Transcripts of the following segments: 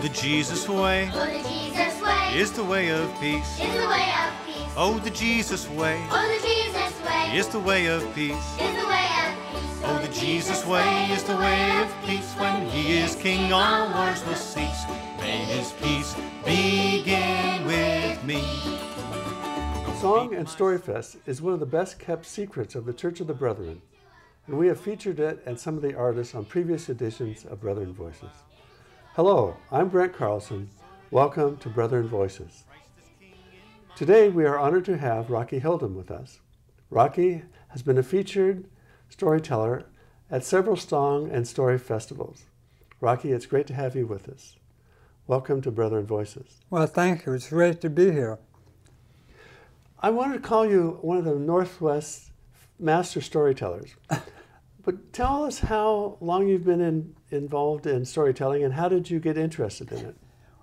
the Jesus way. Oh, the Jesus way Is the way of peace. is the way of peace. Oh, the Jesus way. Oh, the Jesus way Is the way of peace. is the way of peace. Oh, the Jesus way is the way of peace. When he is king, all wars will cease. May his peace begin with me. Song and Storyfest is one of the best kept secrets of the Church of the Brethren, and we have featured it and some of the artists on previous editions of Brethren Voices. Hello, I'm Brent Carlson. Welcome to Brethren Voices. Today we are honored to have Rocky Hildum with us. Rocky has been a featured storyteller at several song and story festivals. Rocky, it's great to have you with us. Welcome to Brethren Voices. Well, thank you. It's great to be here. I wanted to call you one of the Northwest master storytellers. But tell us how long you've been involved in storytelling and how did you get interested in it?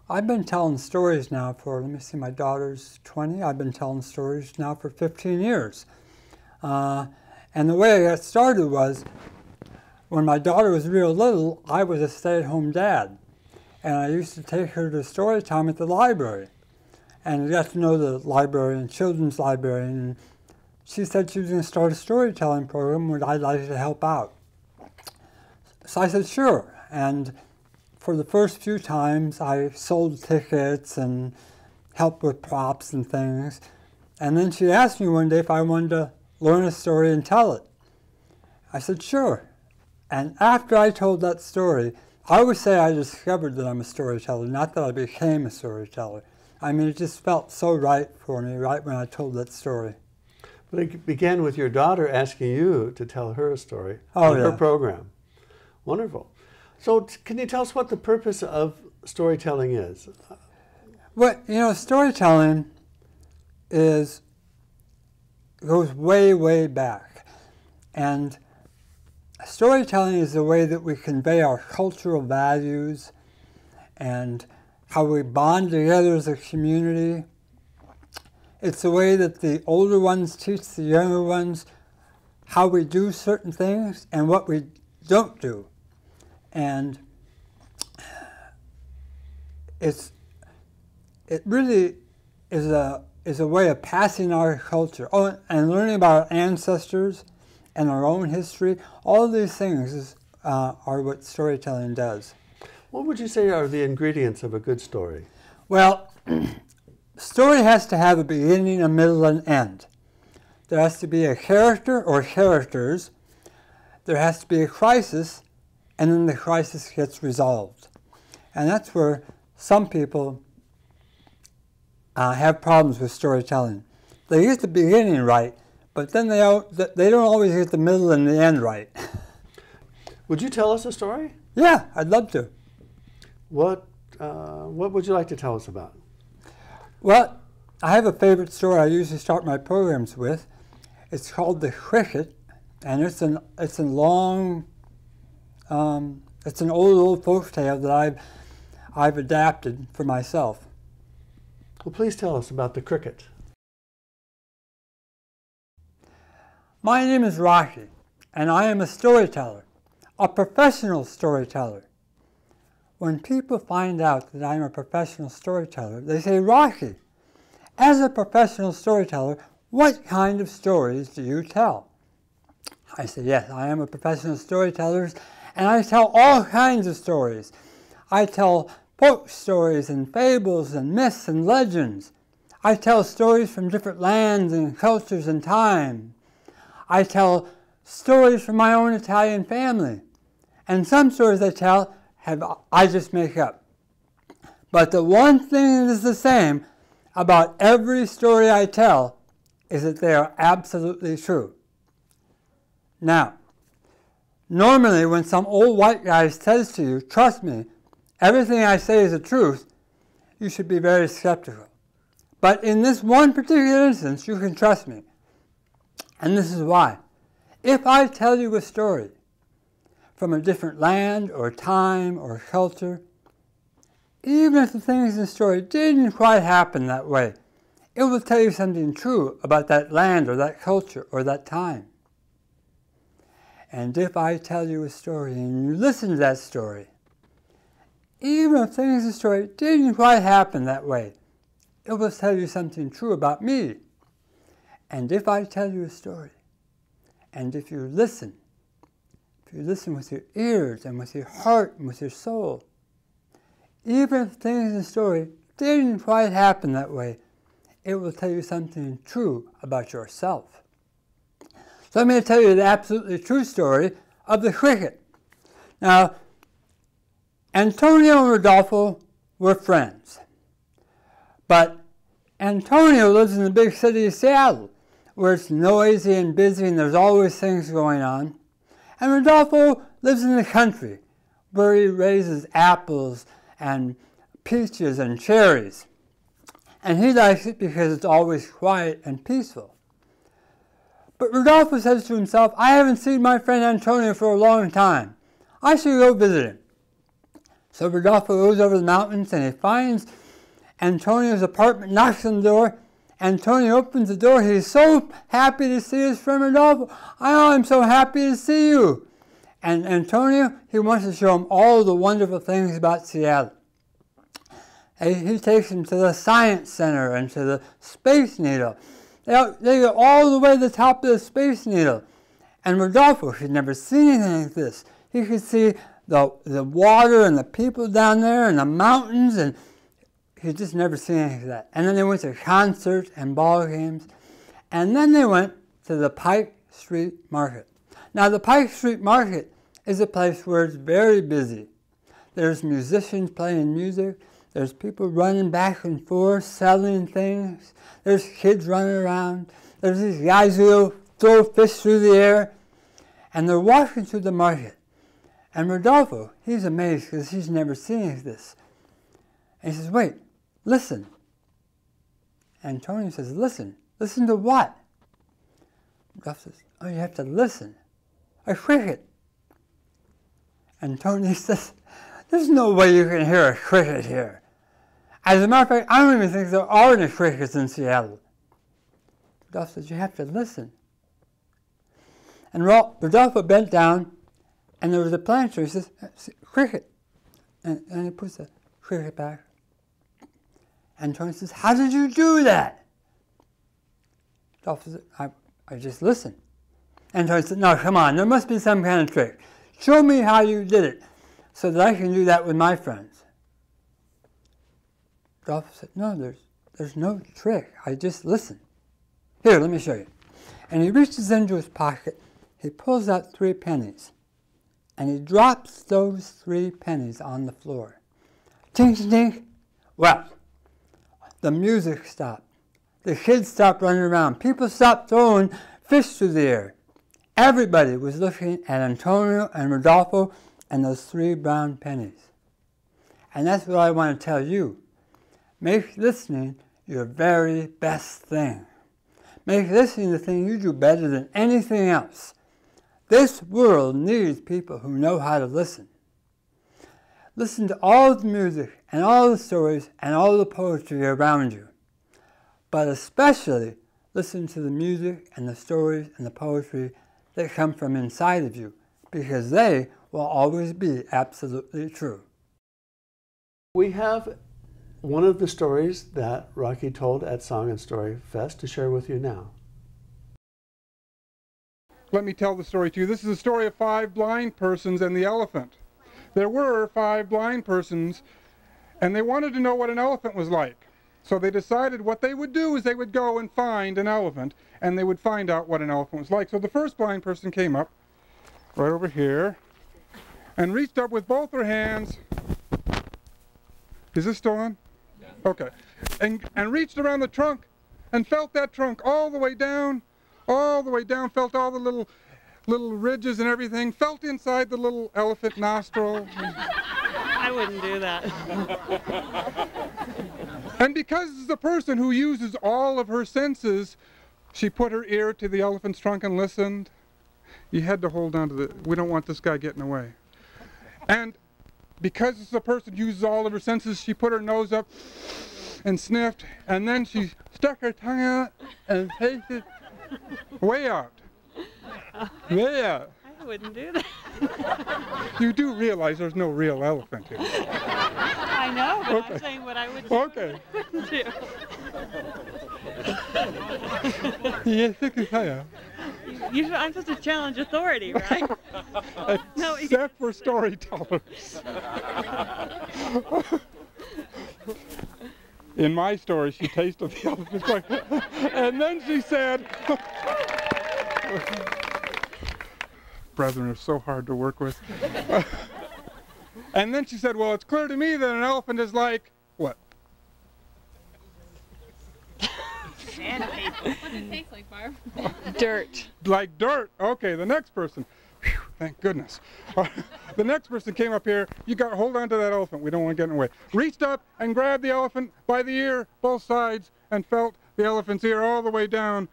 I've been telling stories now for, let me see, my daughter's 20. I've been telling stories now for 15 years. And the way I got started was, when my daughter was real little, I was a stay-at-home dad. And I used to take her to story time at the library. And I got to know the librarian, children's librarian, and she said she was going to start a storytelling program where I'd like to help out. So I said, sure. And for the first few times, I sold tickets and helped with props and things. And then she asked me one day if I wanted to learn a story and tell it. I said, sure. And after I told that story, I always say I discovered that I'm a storyteller, not that I became a storyteller. I mean, it just felt so right for me right when I told that story. But it began with your daughter asking you to tell her a story Oh, on yeah. her program. Wonderful. So can you tell us what the purpose of storytelling is? Well, you know, storytelling goes way, way back. And storytelling is the way that we convey our cultural values and how we bond together as a community. It's the way that the older ones teach the younger ones how we do certain things and what we don't do. And it really is a way of passing our culture. Oh, and learning about our ancestors and our own history. All of these things are what storytelling does. What would you say are the ingredients of a good story? Well, story has to have a beginning, a middle, and end. There has to be a character or characters. There has to be a crisis, and then the crisis gets resolved. And that's where some people have problems with storytelling. They get the beginning right, but then they don't always get the middle and the end right. Would you tell us a story? Yeah, I'd love to. What would you like to tell us about? Well, I have a favorite story I usually start my programs with. It's called The Cricket, and it's an old folk tale that I've adapted for myself. Well, please tell us about the cricket. My name is Rocky, and I am a storyteller, a professional storyteller. When people find out that I'm a professional storyteller, they say, Rocky, as a professional storyteller, what kind of stories do you tell? I say, yes, I am a professional storyteller, and I tell all kinds of stories. I tell folk stories and fables and myths and legends. I tell stories from different lands and cultures and time. I tell stories from my own Italian family. And some stories I tell I just make up. But the one thing that is the same about every story I tell is that they are absolutely true. Now, normally when some old white guy says to you, trust me, everything I say is the truth, you should be very skeptical. But in this one particular instance, you can trust me. And this is why. If I tell you a story from a different land or time or culture, even if the things in the story didn't quite happen that way, it will tell you something true about that land or that culture or that time. And if I tell you a story and you listen to that story, even if things in the story didn't quite happen that way, it will tell you something true about me. And if I tell you a story, and if you listen with your ears and with your heart and with your soul, even if things in the story didn't quite happen that way, it will tell you something true about yourself. So I'm going to tell you the absolutely true story of the cricket. Now, Antonio and Rodolfo were friends. But Antonio lives in the big city of Seattle, where it's noisy and busy and there's always things going on. And Rodolfo lives in the country, where he raises apples and peaches and cherries. And he likes it because it's always quiet and peaceful. But Rodolfo says to himself, I haven't seen my friend Antonio for a long time. I should go visit him. So Rodolfo goes over the mountains and he finds Antonio's apartment, knocks on the door. Antonio opens the door. He's so happy to see his friend Rodolfo. I'm so happy to see you. And Antonio, he wants to show him all the wonderful things about Seattle. He takes him to the Science Center and to the Space Needle. They go all the way to the top of the Space Needle. And Rodolfo had never seen anything like this. He could see the water and the people down there and the mountains, and he'd just never seen anything like that. And then they went to concerts and ball games. And then they went to the Pike Street Market. Now, the Pike Street Market is a place where it's very busy. There's musicians playing music. There's people running back and forth, selling things. There's kids running around. There's these guys who throw fish through the air. And they're walking through the market. And Rodolfo, he's amazed because he's never seen this. And he says, wait, listen. Antonio says, listen. Listen to what? Rodolfo says, oh, you have to listen. A cricket. Antonio says, there's no way you can hear a cricket here. As a matter of fact, I don't even think there are any crickets in Seattle. Rodolfo says, you have to listen. And Rodolfo bent down, and there was a planter. He says, cricket. And he puts the cricket back. Antonio says, how did you do that? Rodolfo says, I just listened. Antonio said, no, come on, there must be some kind of trick. Show me how you did it so that I can do that with my friends. Rodolfo said, no, there's no trick. I just listened. Here, let me show you. And he reaches into his pocket. He pulls out 3 pennies. And he drops those 3 pennies on the floor. Tink, tink, tink. Well, the music stopped. The kids stopped running around. People stopped throwing fish through the air. Everybody was looking at Antonio and Rodolfo and those 3 brown pennies. And that's what I want to tell you. Make listening your very best thing. Make listening the thing you do better than anything else. This world needs people who know how to listen. Listen to all the music and all the stories and all the poetry around you. But especially listen to the music and the stories and the poetry that come from inside of you, because they will always be absolutely true. We have one of the stories that Rocky told at Song and Story Fest to share with you now. Let me tell the story to you. This is a story of 5 blind persons and the elephant. There were 5 blind persons, and they wanted to know what an elephant was like. So they decided what they would do is they would go and find an elephant, and they would find out what an elephant was like. So the first blind person came up, right over here, and reached up with both their hands. Is this still on? Yeah. Okay. And reached around the trunk and felt that trunk all the way down, felt all the little ridges and everything, felt inside the little elephant nostril. I wouldn't do that. And because it's a person who uses all of her senses, she put her ear to the elephant's trunk and listened. You had to hold on to we don't want this guy getting away. And because it's a person who uses all of her senses, she put her nose up and sniffed, and then she stuck her tongue out and tasted way out. Way out. wouldn't do that. You do realize there's no real elephant here. I know, but Okay. I'm saying what I would do. Okay. Wouldn't do. Yes, I can tell you. I'm supposed to challenge authority, right? No, you- Except for storytellers. In my story, she tasted the elephant's leg, and then she said, brethren are so hard to work with. And then she said, well, it's clear to me that an elephant is like, what? What does it taste like, Barb? dirt. Like dirt. Okay, the next person. Whew, thank goodness. The next person came up here. You got hold on to that elephant. We don't want to get in the way. Reached up and grabbed the elephant by the ear, both sides, and felt the elephant's ear all the way down,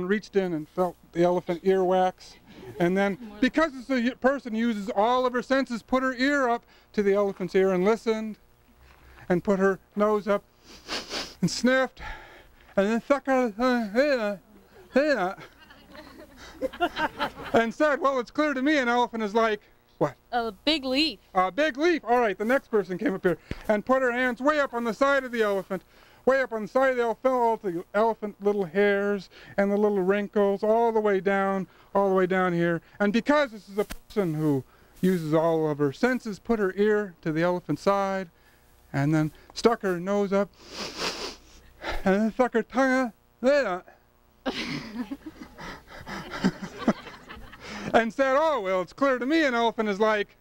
reached in and felt the elephant ear wax. And then, because it's a person who uses all of her senses, put her ear up to the elephant's ear and listened, and put her nose up and sniffed, and then stuck her and said, well, it's clear to me an elephant is like, what? A big leaf. A big leaf. All right, the next person came up here and put her hands way up on the side of the elephant. Way up on the side of the elephant, all the elephant little hairs and the little wrinkles all the way down here. And because this is a person who uses all of her senses, put her ear to the elephant's side and then stuck her nose up and then stuck her tongue out and said, oh, well, it's clear to me an elephant is like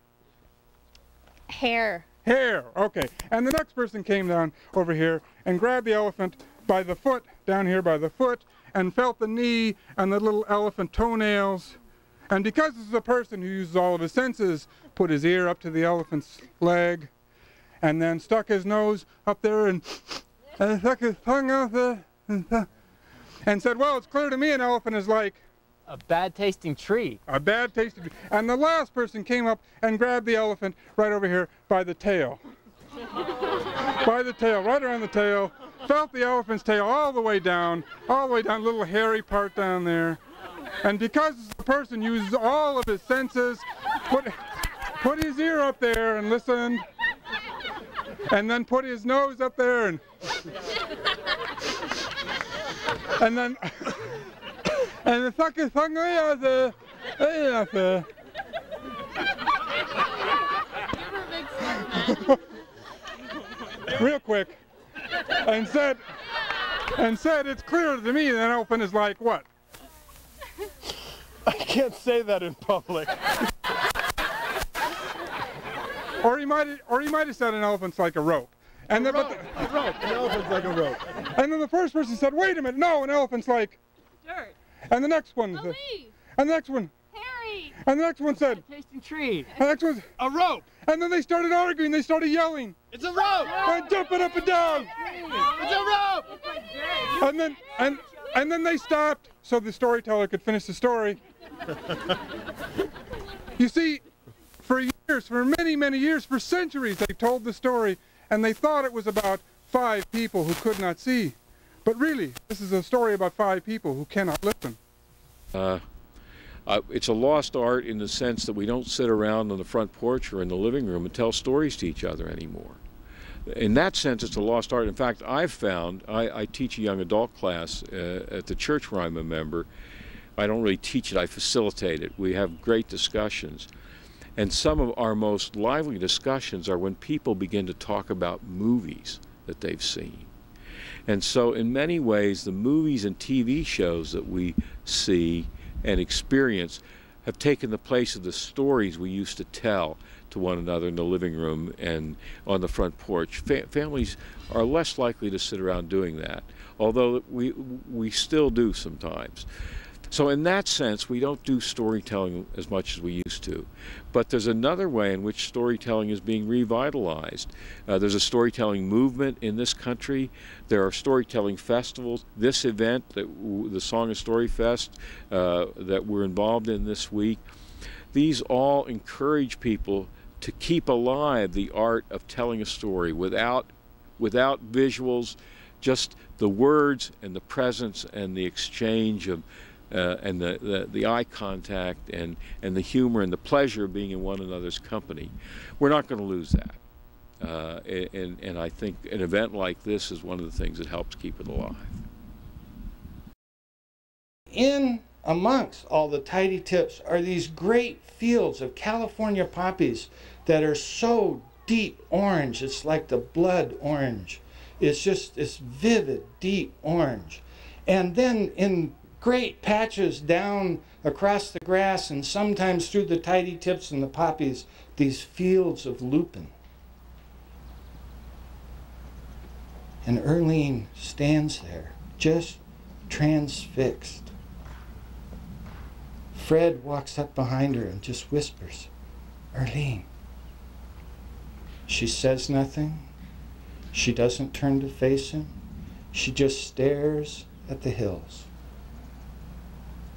Hair. hair. Okay. And the next person came down over here and grabbed the elephant by the foot, down here by the foot, and felt the knee and the little elephant toenails. And because this is a person who uses all of his senses, put his ear up to the elephant's leg, and then stuck his nose up there and stuck his tongue out there and said, well, it's clear to me an elephant is like A bad tasting tree. a bad tasting. And the last person came up and grabbed the elephant right over here by the tail. By the tail, right around the tail. Felt the elephant's tail all the way down, little hairy part down there. And because the person uses all of his senses, put his ear up there and listened. And then put his nose up there and then and the stuck his tongue out there. Real quick, and said, it's clear to me that an elephant is like what? I can't say that in public. Or he might have said an elephant's like a rope. And then, A rope. An elephant's like a rope. and then the first person said, wait a minute, no, an elephant's like. Dirt. And the next one, A leaf. and the next one, Hairy. and the next one said, Tasting tree. and the next one, A rope. and then they started arguing, they started yelling, It's a rope. and jumping up and down. It's a rope. And then they stopped so the storyteller could finish the story. You see, for years, for many, many years, for centuries, they told the story, and they thought it was about 5 people who could not see. But really, this is a story about 5 people who cannot listen. It's a lost art in the sense that we don't sit around on the front porch or in the living room and tell stories to each other anymore. In that sense, it's a lost art. In fact, I've found, I teach a young adult class at the church where I'm a member. I don't really teach it, I facilitate it. We have great discussions. And some of our most lively discussions are when people begin to talk about movies that they've seen. And so in many ways, the movies and TV shows that we see and experience have taken the place of the stories we used to tell to one another in the living room and on the front porch. Families are less likely to sit around doing that, although we still do sometimes. So in that sense, we don't do storytelling as much as we used to. But there's another way in which storytelling is being revitalized. There's a storytelling movement in this country. There are storytelling festivals. This event, the Song and Story Fest, that we're involved in this week, these all encourage people to keep alive the art of telling a story without visuals, just the words and the presence and the exchange of and the eye contact and the humor and the pleasure of being in one another's company. We're not going to lose that. And I think an event like this is one of the things that helps keep it alive. In amongst all the tidy tips are these great fields of California poppies that are so deep orange, it's like the blood orange. It's just this vivid, deep orange. And then in great patches down across the grass and sometimes through the tidy tips and the poppies, these fields of lupin. And Earlene stands there, just transfixed. Fred walks up behind her and just whispers, "Earlene." She says nothing. She doesn't turn to face him. She just stares at the hills.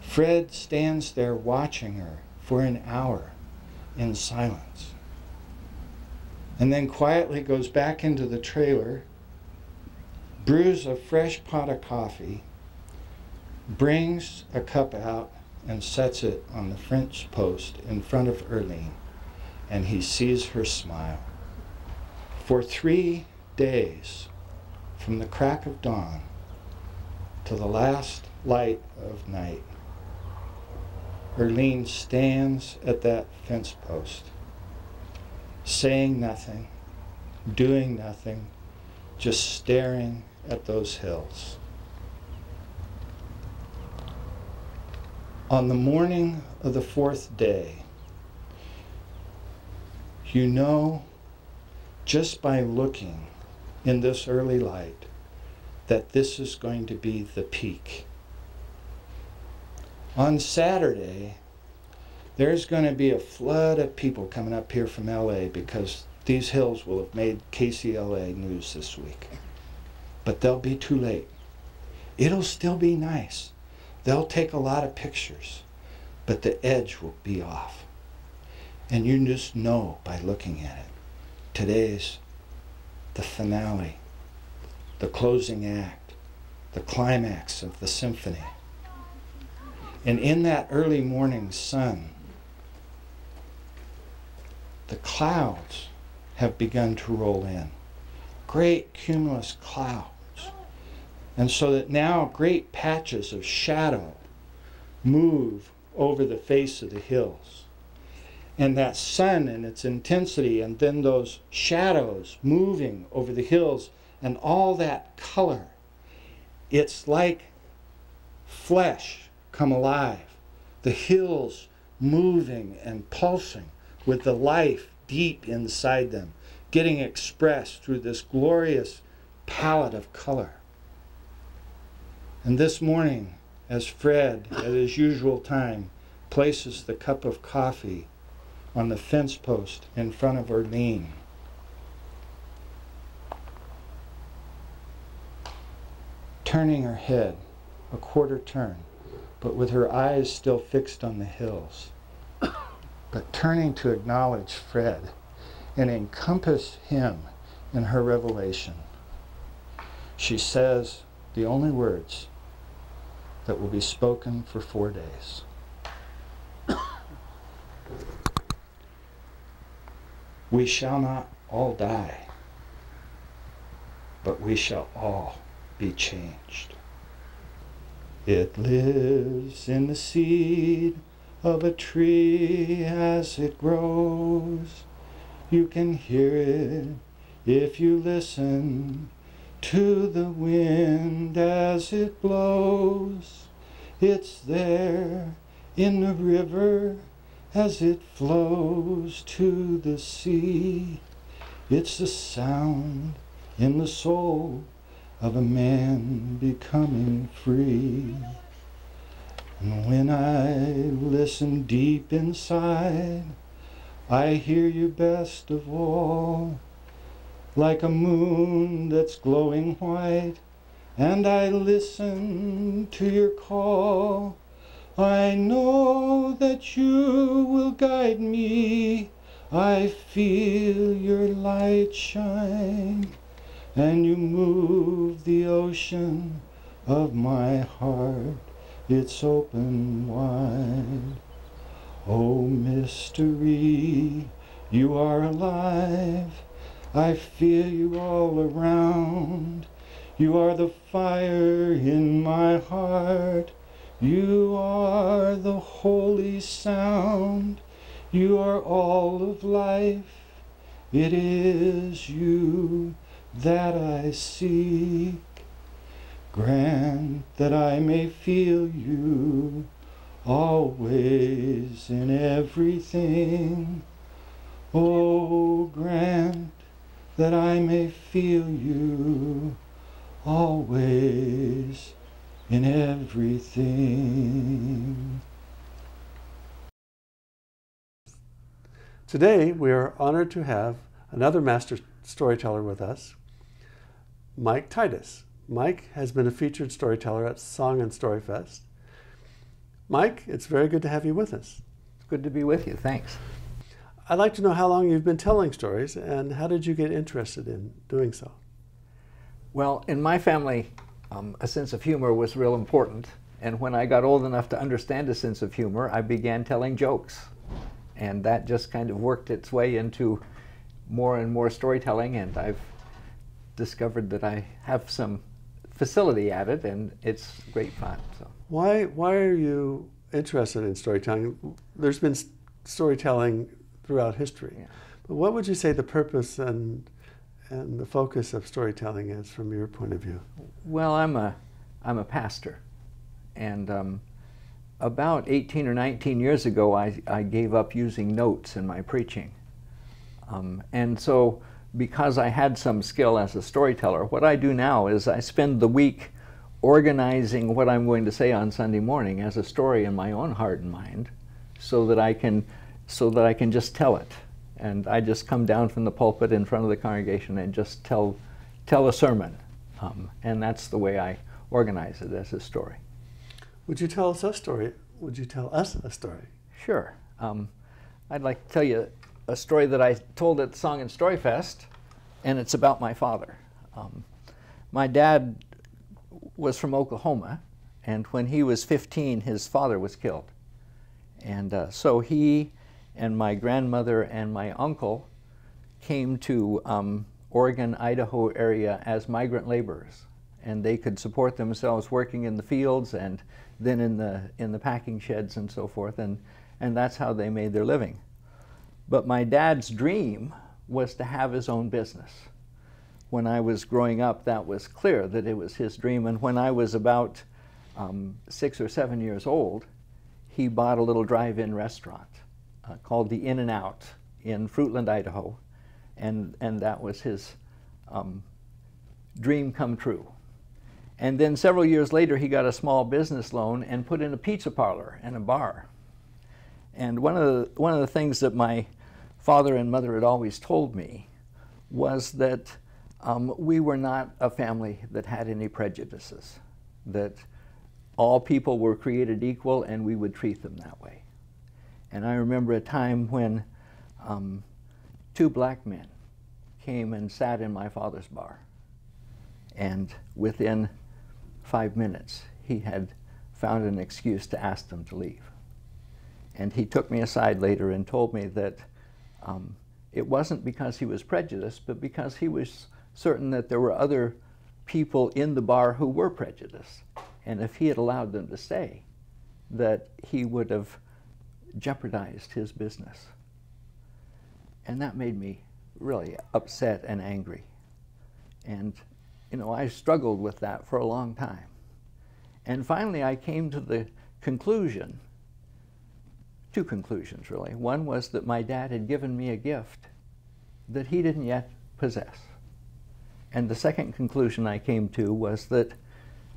Fred stands there watching her for an hour in silence. And then quietly goes back into the trailer, brews a fresh pot of coffee, brings a cup out, and sets it on the fence post in front of Earlene, and he sees her smile. For 3 days, from the crack of dawn to the last light of night, Earlene stands at that fence post, saying nothing, doing nothing, just staring at those hills. On the morning of the 4th day, you know, just by looking in this early light, that this is going to be the peak. On Saturday, there's going to be a flood of people coming up here from LA because these hills will have made KCLA news this week. But they'll be too late. It'll still be nice. They'll take a lot of pictures, but the edge will be off. And you just know by looking at it. Today's the finale, the closing act, the climax of the symphony. And in that early morning sun, the clouds have begun to roll in. Great cumulus clouds. And so that now great patches of shadow move over the face of the hills. And that sun and its intensity, and then those shadows moving over the hills, and all that color, it's like flesh come alive. The hills moving and pulsing with the life deep inside them, getting expressed through this glorious palette of color. And this morning, as Fred, at his usual time, places the cup of coffee on the fence post in front of Earlene, turning her head a quarter turn, but with her eyes still fixed on the hills, but turning to acknowledge Fred and encompass him in her revelation, she says the only words that will be spoken for 4 days. We shall not all die, but we shall all be changed. It lives in the seed of a tree as it grows. You can hear it if you listen to the wind as it blows. It's there in the river as it flows to the sea. It's the sound in the soul of a man becoming free. And when I listen deep inside, I hear you best of all, like a moon that's glowing white, and I listen to your call. I know that you will guide me. I feel your light shine, and you move the ocean of my heart it's open wide. Oh, mystery, you are alive. I feel you all around. You are the fire in my heart. You are the holy sound. You are all of life. It is you that I seek. Grant that I may feel you always in everything. Oh, grant that I may feel you always in everything. Today, we are honored to have another master storyteller with us, Mike Titus. Mike has been a featured storyteller at Song and Storyfest. Mike, it's very good to have you with us. It's good to be with you. Thanks. I'd like to know how long you've been telling stories and how did you get interested in doing so? Well, in my family, a sense of humor was real important. And when I got old enough to understand a sense of humor, I began telling jokes. And that just kind of worked its way into more and more storytelling, and I've discovered that I have some facility at it, and it's great fun. So why are you interested in storytelling? There's been storytelling throughout history. Yeah. But what would you say the purpose and the focus of storytelling is from your point of view? Well, I'm a pastor, and about 18 or 19 years ago, I gave up using notes in my preaching. And so, because I had some skill as a storyteller, what I do now is I spend the week organizing what I'm going to say on Sunday morning as a story in my own heart and mind, so that I can just tell it. And I just come down from the pulpit in front of the congregation and just tell a sermon. And that's the way I organize it, as a story. Would you tell us a story? Would you tell us a story? Sure. I'd like to tell you a story that I told at Song and Storyfest, and it's about my father. My dad was from Oklahoma, and when he was 15, his father was killed. And so he and my grandmother and my uncle came to Oregon, Idaho area as migrant laborers, and they could support themselves working in the fields and then in the packing sheds and so forth, and that's how they made their living. But my dad's dream was to have his own business. When I was growing up, that was clear that it was his dream, and when I was about 6 or 7 years old, he bought a little drive-in restaurant called the In-N-Out in Fruitland, Idaho, and that was his dream come true. And then several years later, he got a small business loan and put in a pizza parlor and a bar. And one of the things that my father and mother had always told me was that we were not a family that had any prejudices, that all people were created equal and we would treat them that way. And I remember a time when 2 black men came and sat in my father's bar, and within 5 minutes he had found an excuse to ask them to leave. And he took me aside later and told me that it wasn't because he was prejudiced, but because he was certain that there were other people in the bar who were prejudiced. And if he had allowed them to stay, that he would have jeopardized his business. And that made me really upset and angry. And, you know, I struggled with that for a long time. And finally I came to the conclusion, 2 conclusions really. One was that my dad had given me a gift that he didn't yet possess. And the second conclusion I came to was that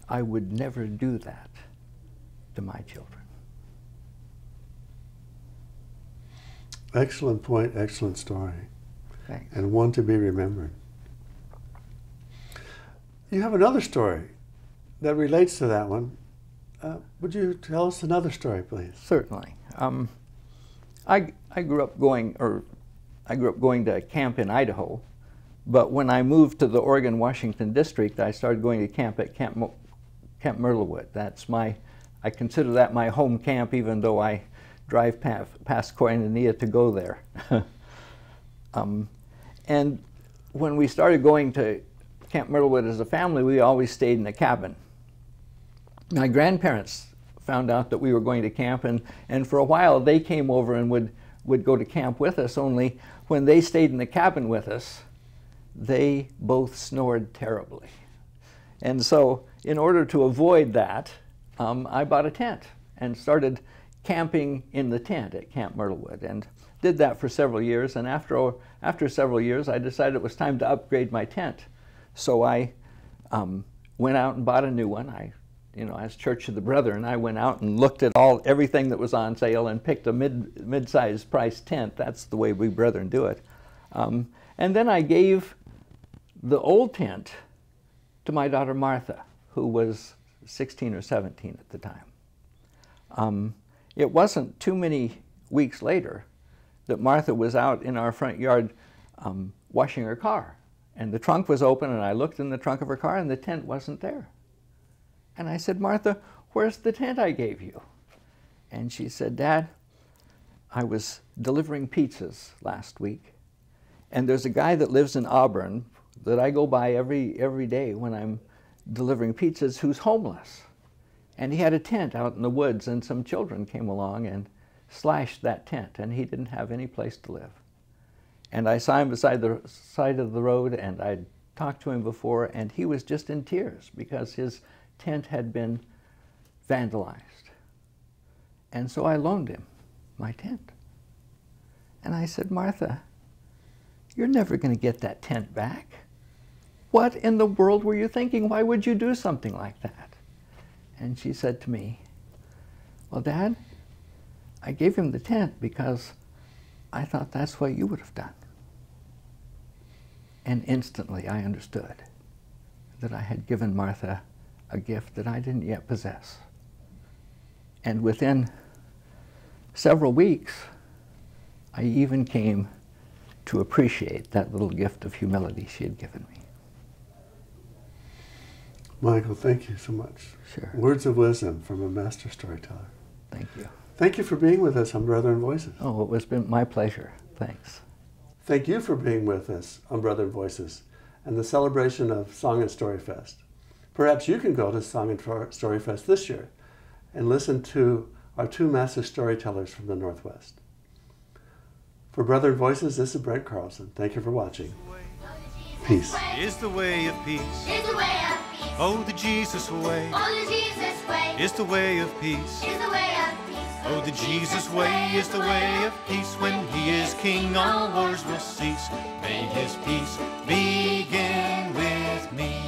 I would never do that to my children. Excellent point, excellent story. Thanks. And one to be remembered. You have another story that relates to that one. Would you tell us another story, please? Certainly. I grew up going to camp in Idaho, but when I moved to the Oregon-Washington district, I started going to camp at Camp Myrtlewood. That's my I consider that my home camp, even though I drive past Koinonia to go there. And when we started going to Camp Myrtlewood as a family, we always stayed in a cabin. My grandparents found out that we were going to camp, and for a while they came over and would go to camp with us, only when they stayed in the cabin with us, they both snored terribly. And so in order to avoid that, I bought a tent and started camping in the tent at Camp Myrtlewood, and did that for several years. And after several years, I decided it was time to upgrade my tent. So I went out and bought a new one. As Church of the Brethren, I went out and looked at everything that was on sale and picked a mid-sized price tent. That's the way we Brethren do it. And then I gave the old tent to my daughter Martha, who was 16 or 17 at the time. It wasn't too many weeks later that Martha was out in our front yard washing her car. And the trunk was open, and I looked in the trunk of her car, and the tent wasn't there. And I said, "Martha, where's the tent I gave you?" And she said, "Dad, I was delivering pizzas last week, and there's a guy that lives in Auburn that I go by every day when I'm delivering pizzas who's homeless. And he had a tent out in the woods, and some children came along and slashed that tent, and he didn't have any place to live. And I saw him beside the side of the road, and I'd talked to him before, and he was just in tears because his tent had been vandalized. And so I loaned him my tent. And I said, "Martha, you're never going to get that tent back. What in the world were you thinking? Why would you do something like that?" And she said to me, "Well, Dad, I gave him the tent because I thought that's what you would have done." And instantly I understood that I had given Martha a gift that I didn't yet possess. And within several weeks, I even came to appreciate that little gift of humility she had given me. Michael, thank you so much. Sure. Words of wisdom from a master storyteller. Thank you. Thank you for being with us on Brethren Voices. Oh, it was been my pleasure. Thanks. Thank you for being with us on Brethren Voices and the celebration of Song and Story Fest. Perhaps you can go to Song and Story Fest this year and listen to our two master storytellers from the Northwest. For Brethren Voices, this is Brent Carlson. Thank you for watching. Peace. Is the way of peace. Is the way of peace. Oh, the Jesus way. Oh, the Jesus way. Is the way of peace. Is the way of peace. Oh, the Jesus way is the way of peace. When he is king, all wars will cease. May his peace begin with me.